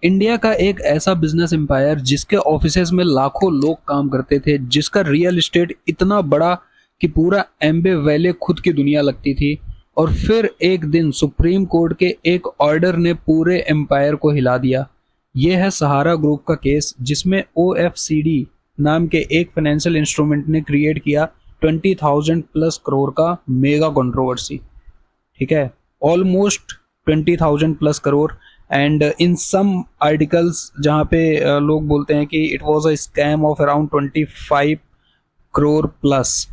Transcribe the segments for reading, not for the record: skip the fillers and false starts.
India का एक ऐसा बिजनेस एम्पायर जिसके ऑफिसेज में लाखों लोग काम करते थे, जिसका रियल एस्टेट इतना बड़ा कि पूरा एम्बे वैले खुद की दुनिया लगती थी। और फिर एक दिन सुप्रीम कोर्ट के एक ऑर्डर ने पूरे एम्पायर को हिला दिया। यह है सहारा ग्रुप का केस, जिसमें ओएफसीडी नाम के एक फाइनेंशियल इंस्ट्रूमेंट ने क्रिएट किया 20,000 प्लस करोड़ का मेगा कंट्रोवर्सी। ठीक है, almost 20,000 plus crore. And in some articles जहाँ पे लोग बोलते हैं कि it was a scam of around 25 crore plus.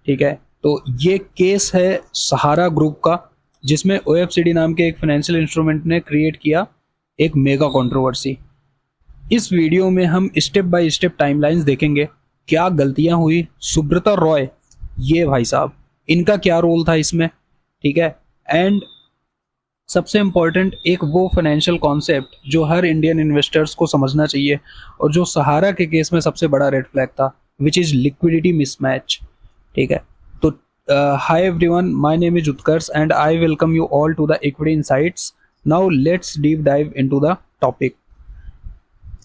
ठीक है, तो ये केस है सहारा ग्रुप का, जिसमें ओएफसीडी नाम के एक फाइनेंशियल इंस्ट्रूमेंट ने क्रिएट किया एक मेगा कंट्रोवर्सी। इस वीडियो में हम स्टेप बाय स्टेप टाइमलाइंस देखेंगे, क्या गलतियां हुई, सुब्रता रॉय ये भाई साहब इनका क्या रोल था इसमें। ठीक है, एंड सबसे इंपॉर्टेंट एक वो फाइनेंशियल कॉन्सेप्ट जो हर इंडियन इन्वेस्टर्स को समझना चाहिए और जो सहारा के केस में सबसे बड़ा रेड फ्लैग था, विच इज लिक्विडिटी मिसमैच। ठीक है, तो hi everyone, my name is Utkarsh and I welcome you all to the equity insights. Now let's deep dive into the topic.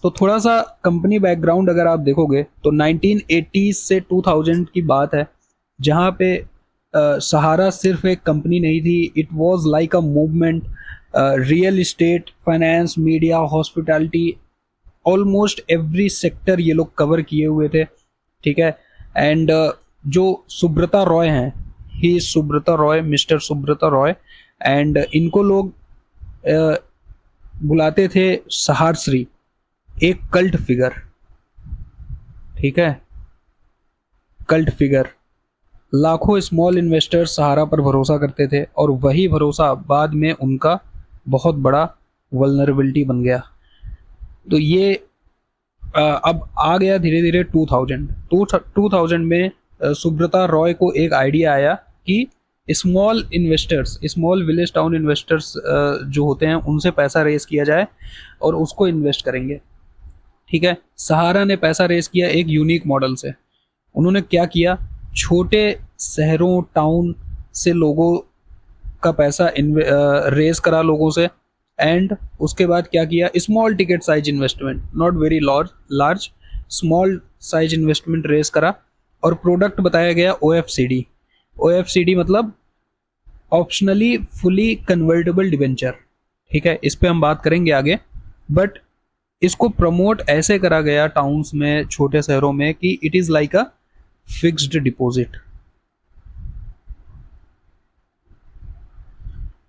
तो थोड़ा सा कंपनी बैकग्राउंड अगर आप देखोगे तो 1980 से 2000 की बात है, जहाँ पे सहारा सिर्फ एक कंपनी नहीं थी, it was like a movement. Real estate, finance, media, hospitality, almost every sector ये लोग कवर किए हुए थे। ठीक है, एंड जो सुब्रता रॉय हैं, ही सुब्रता रॉय, मिस्टर सुब्रता रॉय, एंड इनको लोग बुलाते थे सहारश्री, एक कल्ट फिगर। ठीक है, कल्ट फिगर। लाखों स्मॉल इन्वेस्टर्स सहारा पर भरोसा करते थे और वही भरोसा बाद में उनका बहुत बड़ा वल्नरेबिलिटी बन गया। तो ये अब आ गया धीरे धीरे 2000 में सुब्रता रॉय को एक आइडिया आया कि small investors, small village town investors जो होते हैं उनसे पैसा रेस किया जाए और उसको इन्वेस्ट करेंगे। ठीक है, सहारा ने पैसा रेस किया एक यूनिक मॉडल से। उन्होंने क्या किया, छोटे शहरों, टाउन से लोगों का पैसा रेस करा लोगों से, एंड उसके बाद क्या किया, small ticket size investment, not very large, small size investment raise करा। और प्रोडक्ट बताया गया ओएफसीडी। ओएफसीडी मतलब ऑप्शनली फुली कन्वर्टेबल डिबेंचर। ठीक है, इस पे हम बात करेंगे आगे, बट इसको प्रमोट ऐसे करा गया टाउन्स में, छोटे शहरों में, कि it is like a fixed deposit.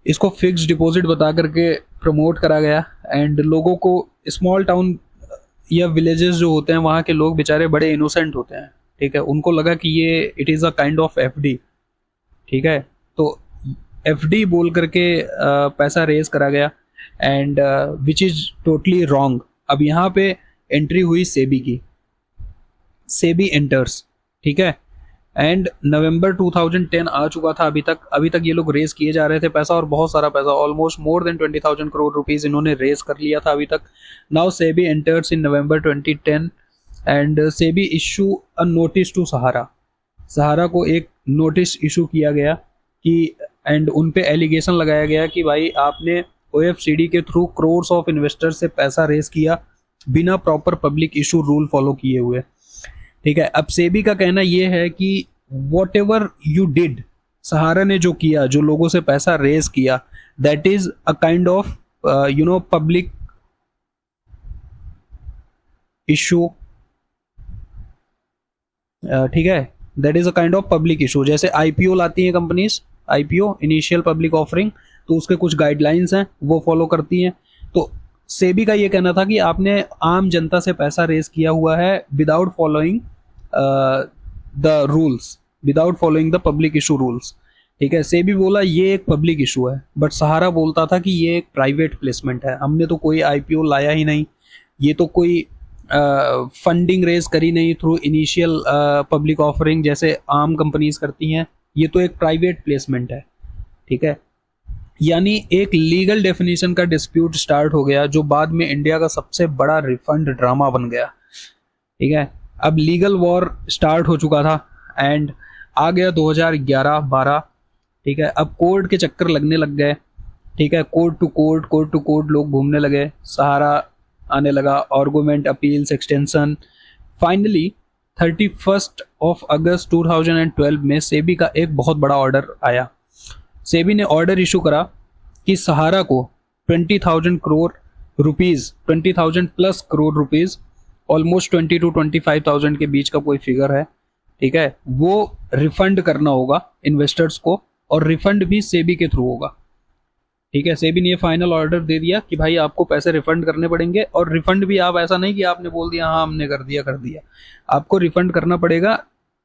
इसको फिक्स्ड डिपॉजिट बता करके प्रमोट करा गया। एंड लोगों को, स्मॉल टाउन या विलेजेस जो होते हैं वहाँ के लोग बेचारे बड़े इनोसेंट होते हैं। ठीक है, उनको लगा कि ये it is a kind of FD. ठीक है, तो एफडी बोल करके पैसा रेज करा गया, and which is totally wrong. अब यहाँ पे एंट्री हुई सेबी की, सेबी एंटर्स। ठीक है, एंड नवंबर 2010 आ चुका था। अभी तक ये लोग रेस किए जा रहे थे पैसा, और बहुत सारा पैसा, almost more than 20,000 crore rupees इन्होंने रेस कर लिया था अभी तक। Now SEBI enters in November 2010 and SEBI issue a notice to Sahara. Sahara को एक नोटिस इशू किया गया कि, एंड उन पे एलिगेशन लगाया गया कि भाई आपने ओएफसीडी के थ्रू करोड्स ऑफ इन्वेस्टर से पैसा रेस किया बिना proper public issue rule follow किए हुए। ठीक है, अब सेबी का कहना यह है कि वॉट एवर यू डिड, सहारा ने जो किया, जो लोगों से पैसा रेस किया, that is a kind of public issue. ठीक है, that is a kind of public issue. जैसे आईपीओ लाती हैं companies, IPO, initial public offering, तो उसके कुछ गाइडलाइंस हैं वो फॉलो करती हैं। तो सेबी का ये कहना था कि आपने आम जनता से पैसा रेस किया हुआ है without following the rules, without following the public issue rules. ठीक है, सेबी बोला ये एक पब्लिक इशू है, बट सहारा बोलता था कि ये एक प्राइवेट प्लेसमेंट है, हमने तो कोई आईपीओ लाया ही नहीं, ये तो कोई फंडिंग रेज करी नहीं थ्रू इनिशियल पब्लिक ऑफरिंग जैसे आम कंपनीज करती हैं, ये तो एक प्राइवेट प्लेसमेंट है। ठीक है, यानी एक लीगल डेफिनेशन का डिस्प्यूट स्टार्ट हो गया, जो बाद में इंडिया का सबसे बड़ा रिफंड ड्रामा बन गया। ठीक है, अब लीगल वॉर स्टार्ट हो चुका था, एंड आ गया 2011-12। ठीक है, अब कोर्ट के चक्कर लगने लग गए, ठीक है, कोर्ट टू कोर्ट लोग घूमने लगे, सहारा आने लगा, आर्गुमेंट, अपील्स, एक्सटेंशन। फाइनली 31 अगस्त 2012 में सेबी का एक बहुत बड़ा ऑर्डर आया। सेबी ने ऑर्डर इशू करा कि सहारा को 20,000 plus crore rupees, almost 20 to 25,000 के बीच का कोई फिगर है, ठीक है, वो रिफंड करना होगा इन्वेस्टर्स को, और रिफंड भी सेबी के थ्रू होगा। ठीक है, सेबी ने ये फाइनल ऑर्डर दे दिया कि भाई आपको पैसे रिफंड करने पड़ेंगे, और रिफंड भी आप ऐसा नहीं कि आपने बोल दिया हाँ हमने कर दिया, आपको रिफंड करना पड़ेगा,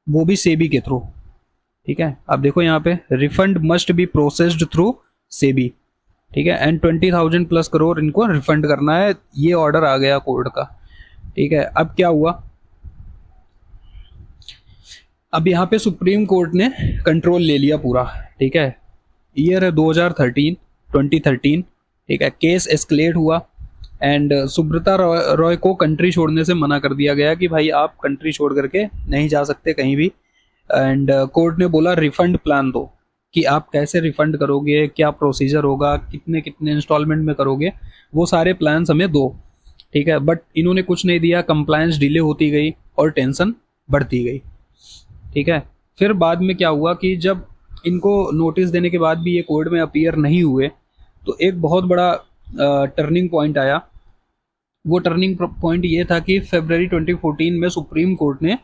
वो भी सेबी के थ्रू। ठीक है, आप देखो यहाँ पे refund must be processed through SEBI. ठीक है, एंड 20,000 प्लस करोड़ इनको रिफंड करना है, ये ऑर्डर आ गया कोर्ट का। ठीक है, अब क्या हुआ, अब यहाँ पे सुप्रीम कोर्ट ने कंट्रोल ले लिया पूरा। ठीक है, ईयर है 2013। ठीक है, केस एस्केलेट हुआ एंड सुब्रता रॉय को कंट्री छोड़ने से मना कर दिया गया कि भाई आप कंट्री छोड़ करके नहीं जा सकते कहीं भी। एंड कोर्ट ने बोला रिफंड प्लान दो, कि आप कैसे रिफंड करोगे, क्या प्रोसीजर होगा, कितने कितने इंस्टॉलमेंट में करोगे, वो सारे प्लान्स हमें दो। ठीक है, बट इन्होंने कुछ नहीं दिया, कंप्लायंस डिले होती गई और टेंशन बढ़ती गई। ठीक है, फिर बाद में क्या हुआ कि जब इनको नोटिस देने के बाद भी ये कोर्ट में अपीयर नहीं हुए, तो एक बहुत बड़ा टर्निंग पॉइंट आया। वो टर्निंग पॉइंट ये था कि फरवरी 2014 में सुप्रीम कोर्ट ने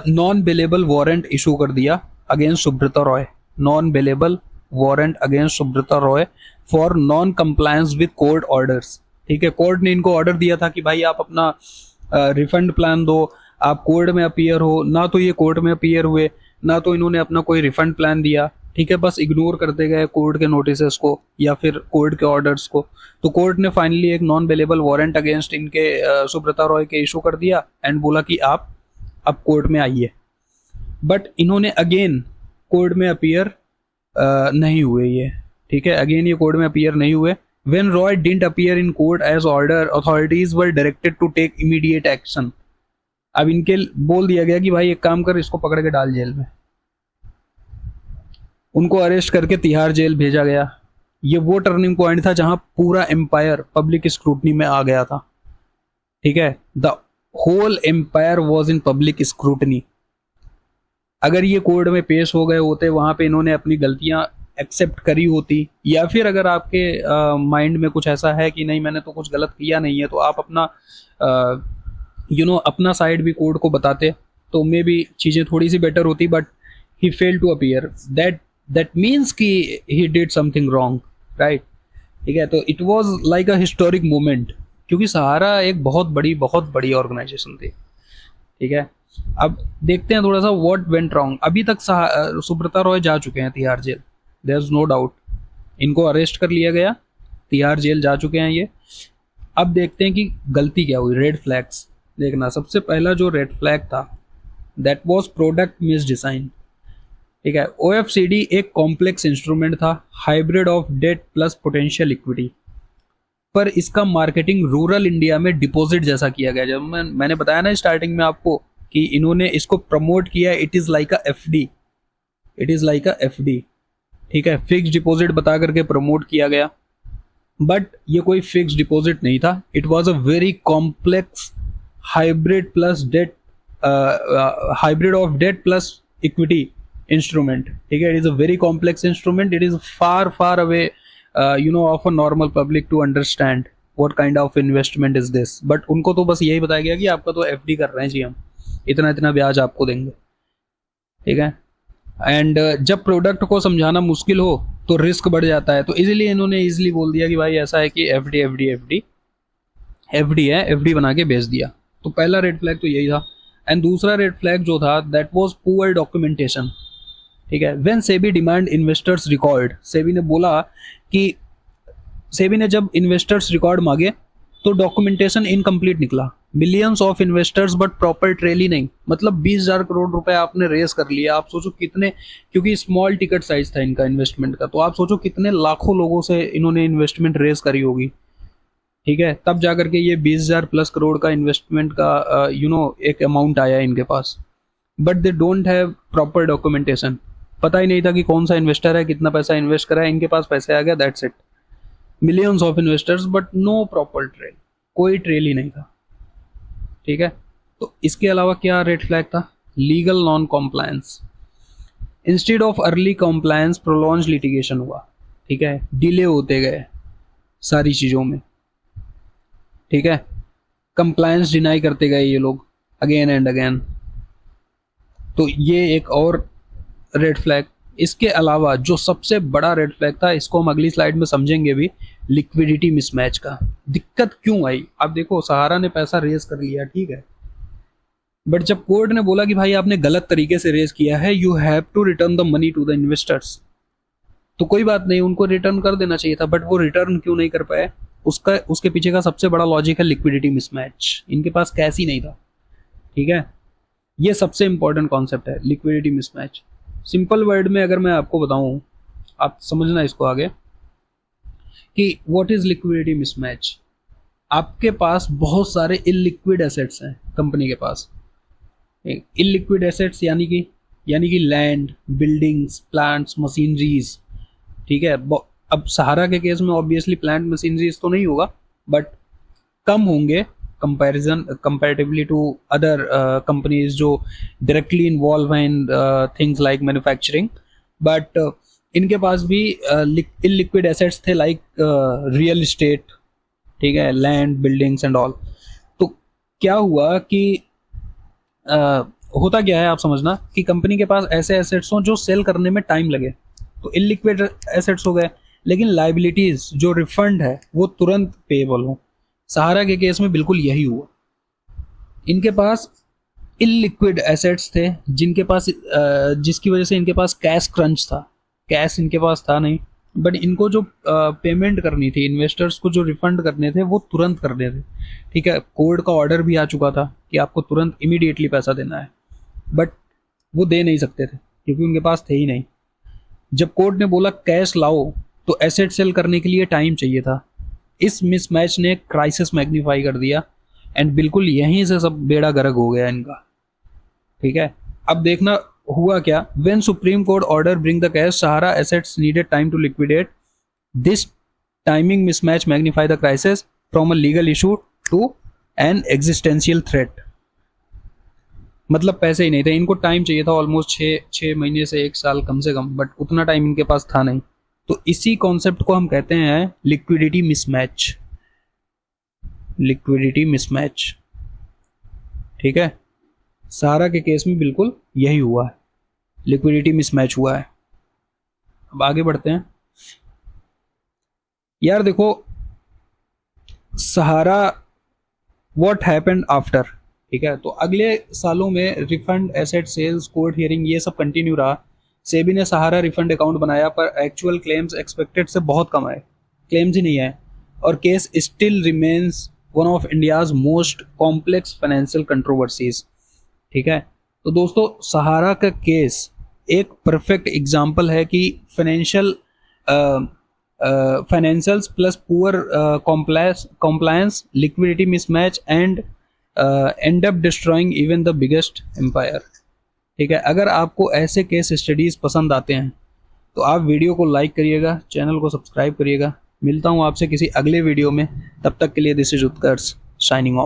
नॉन बेलेबल वारंट इशू कर दिया against Subrata Roy, non bailable warrant against Subrata Roy for non compliance with court orders. ठीक है, कोर्ट ने इनको ऑर्डर दिया था कि भाई आप अपना रिफंड प्लान दो, आप कोर्ट में अपीयर हो, ना तो ये कोर्ट में अपीयर हुए, ना तो इन्होंने अपना कोई रिफंड प्लान दिया। ठीक है, बस इग्नोर करते गए कोर्ट के नोटिसेस को या फिर कोर्ट के ऑर्डर्स को। तो कोर्ट ने फाइनली एक नॉन बेलेबल वारंट अगेंस्ट इनके सुब्रता रॉय के इशू कर दिया एंड बोला कि आप अब कोर्ट में आइए। बट इन्होंने अगेन कोर्ट में अपीयर नहीं हुए ये। ठीक है, अगेन ये कोर्ट में अपीयर नहीं हुए। When Roy didn't appear in court as order, authorities were directed to take immediate action. अब इनके बोल दिया गया कि भाई एक काम कर, इसको पकड़ के डाल जेल में। उनको अरेस्ट करके तिहाड़ जेल भेजा गया। ये वो टर्निंग पॉइंट था जहां पूरा एम्पायर पब्लिक स्क्रूटनी में आ गया था। ठीक है, the whole empire was in public scrutiny. अगर ये कोर्ट में पेश हो गए होते, वहां पे इन्होंने अपनी गलतियां एक्सेप्ट करी होती, या फिर अगर आपके माइंड में कुछ ऐसा है कि नहीं मैंने तो कुछ गलत किया नहीं है, तो आप अपना अपना साइड भी कोर्ट को बताते, तो मे भी चीज़ें थोड़ी सी बेटर होती। But he fail to appear, that means कि he did something wrong, right. ठीक है, तो it was like a historic moment, क्योंकि सहारा एक बहुत बड़ी ऑर्गेनाइजेशन थी। ठीक है, अब देखते हैं थोड़ा सा व्हाट वेंट रॉन्ग। अभी तक सुब्रता रॉय जा चुके हैं Tihar jail, there is no doubt. इनको अरेस्ट कर लिया गया, तिहाड़ जेल जा चुके हैं ये। अब देखते हैं कि गलती क्या हुई, रेड फ्लैग्स देखना। सबसे पहला जो रेड फ्लैग था, that was product misdesign. ठीक है, ओएफसीडी एक कॉम्प्लेक्स इंस्ट्रूमेंट था, hybrid of debt plus potential equity, पर इसका मार्केटिंग रूरल इंडिया में डिपॉजिट जैसा किया गया। जब मैंने बताया ना स्टार्टिंग में आपको कि इन्होंने इसको प्रमोट किया, it is like a FD, it is like a FD. ठीक है, फिक्स डिपॉजिट बता करके प्रमोट किया गया, बट ये कोई फिक्स डिपॉजिट नहीं था। It was a very complex hybrid plus debt, hybrid of debt plus equity instrument. ठीक है, it is a very complex instrument, it is far away of a normal public to understand what kind of investment is this. But उनको तो बस यही बताया गया कि आपका तो एफडी कर रहे हैं जी, हम इतना इतना ब्याज आपको देंगे। ठीक है, एंड जब प्रोडक्ट को समझाना मुश्किल हो तो रिस्क बढ़ जाता है, तो इजीली इन्होंने इजीली बोल दिया कि भाई ऐसा है कि एफडी एफडी एफडी एफडी है, एफडी बना के बेच दिया। तो पहला रेड फ्लैग तो यही था। एंड दूसरा रेड फ्लैग जो था, दैट वाज पुअर डॉक्यूमेंटेशन। ठीक है, when SEBI demand investors record, SEBI ने बोला कि सेबी ने जब इन्वेस्टर्स रिकॉर्ड मांगे तो डॉक्यूमेंटेशन इनकम्प्लीट निकला। Millions of investors but proper trail ही नहीं। मतलब 20,000 करोड़ रुपए आपने रेस कर लिया, आप सोचो कितने, क्योंकि स्मॉल टिकट साइज था इनका इन्वेस्टमेंट का, तो आप सोचो कितने लाखों लोगों से इन्होंने इन्वेस्टमेंट रेस करी होगी। ठीक है, तब जाकर के ये 20,000 प्लस करोड़ का इन्वेस्टमेंट का एक अमाउंट आया इनके पास। But they don't have proper documentation. पता ही नहीं था कि कौन सा इन्वेस्टर है, कितना पैसा इन्वेस्ट करा है, इनके पास पैसे आ गया, that's it. Millions of investors but no proper trail, कोई ट्रेल ही नहीं था। ठीक है, तो इसके अलावा क्या रेड फ्लैग था? Legal non compliance. Instead of early compliance prolonged litigation हुआ। ठीक है, डिले होते गए सारी चीज़ों में। ठीक है, कंप्लायंस डिनाई करते गए ये लोग अगेन एंड अगेन। तो ये एक और रेड फ्लैग। इसके अलावा जो सबसे बड़ा रेड फ्लैग था, इसको हम अगली स्लाइड में समझेंगे भी, लिक्विडिटी मिसमैच का। दिक्कत क्यों आई? अब देखो, सहारा ने पैसा रेज कर लिया, ठीक है, बट जब कोर्ट ने बोला कि भाई आपने गलत तरीके से रेज किया है, you have to return the money to the investors, तो कोई बात नहीं, उनको रिटर्न कर देना चाहिए था, बट वो रिटर्न क्यों नहीं कर पाए? उसके पीछे का सबसे बड़ा लॉजिक है लिक्विडिटी मिसमैच। इनके पास कैश ही नहीं था। ठीक है, ये सबसे इंपॉर्टेंट कॉन्सेप्ट है, लिक्विडिटी मिसमैच। सिंपल वर्ड में अगर मैं आपको बताऊं, आप समझना इसको आगे कि व्हाट इज लिक्विडिटी मिसमैच। आपके पास बहुत सारे इलिक्विड एसेट्स हैं कंपनी के पास। इलिक्विड एसेट्स यानी कि लैंड, बिल्डिंग्स, प्लांट्स, मशीनरीज। ठीक है, अब सहारा के केस में ऑब्वियसली प्लांट मशीनरीज तो नहीं होगा, बट कम होंगे कंपैरेटिवली टू अदर कंपनीज जो डायरेक्टली इन्वॉल्व हैं in things like manufacturing. But इनके पास भी इलिक्विड एसेट्स थे लाइक रियल इस्टेट, ठीक है, लैंड, बिल्डिंग्स एंड ऑल। तो क्या हुआ कि होता क्या है, आप समझना कि कंपनी के पास ऐसे एसेट्स हों जो सेल करने में टाइम लगे, तो इलिक्विड एसेट्स हो गए, लेकिन लाइबिलिटीज जो रिफंड है वो तुरंत पेएबल हो। सहारा के केस में बिल्कुल यही हुआ। इनके पास इलिक्विड एसेट्स थे जिसकी वजह से इनके पास कैश क्रंच था। कैश इनके पास था नहीं, बट इनको जो पेमेंट करनी थी, इन्वेस्टर्स को जो रिफंड करने थे, वो तुरंत करने थे। ठीक है, कोर्ट का ऑर्डर भी आ चुका था कि आपको तुरंत इमीडिएटली पैसा देना है, बट वो दे नहीं सकते थे क्योंकि उनके पास थे ही नहीं। जब कोर्ट ने बोला कैश लाओ, तो एसेट सेल करने के लिए टाइम चाहिए था। इस मिसमैच ने क्राइसिस मैग्नीफाई कर दिया एंड बिल्कुल यहीं से सब बेड़ा गर्क हो गया इनका। ठीक है, अब देखना हुआ क्या। When supreme court order bring the cash, Sahara assets needed time to liquidate. This timing mismatch magnify the crisis from a legal issue to an existential threat. मतलब पैसे ही नहीं थे, इनको टाइम चाहिए था ऑलमोस्ट 6 महीने से 1 साल कम से कम, बट उतना टाइम इनके पास था नहीं। तो इसी कॉन्सेप्ट को हम कहते हैं लिक्विडिटी मिसमैच। लिक्विडिटी मिसमैच, ठीक है, सहारा के केस में बिल्कुल यही हुआ है, लिक्विडिटी मिसमैच हुआ है। अब आगे बढ़ते हैं। यार देखो, सहारा व्हाट हैपेंड आफ्टर, ठीक है, तो अगले सालों में refund, asset sales, court hearing, ये सब कंटिन्यू रहा। सेबी ने सहारा रिफंड अकाउंट बनाया, पर एक्चुअल क्लेम्स एक्सपेक्टेड से बहुत कम आए, क्लेम्स ही नहीं आए, और case still remains one of India's most complex financial controversies. ठीक है, तो दोस्तों, सहारा का केस एक परफेक्ट एग्जाम्पल है कि financials plus poor compliance, liquidity mismatch and end up destroying even the biggest empire. ठीक है, अगर आपको ऐसे केस स्टडीज पसंद आते हैं तो आप वीडियो को लाइक करिएगा, चैनल को सब्सक्राइब करिएगा। मिलता हूँ आपसे किसी अगले वीडियो में, तब तक के लिए this is Utkarsh signing off.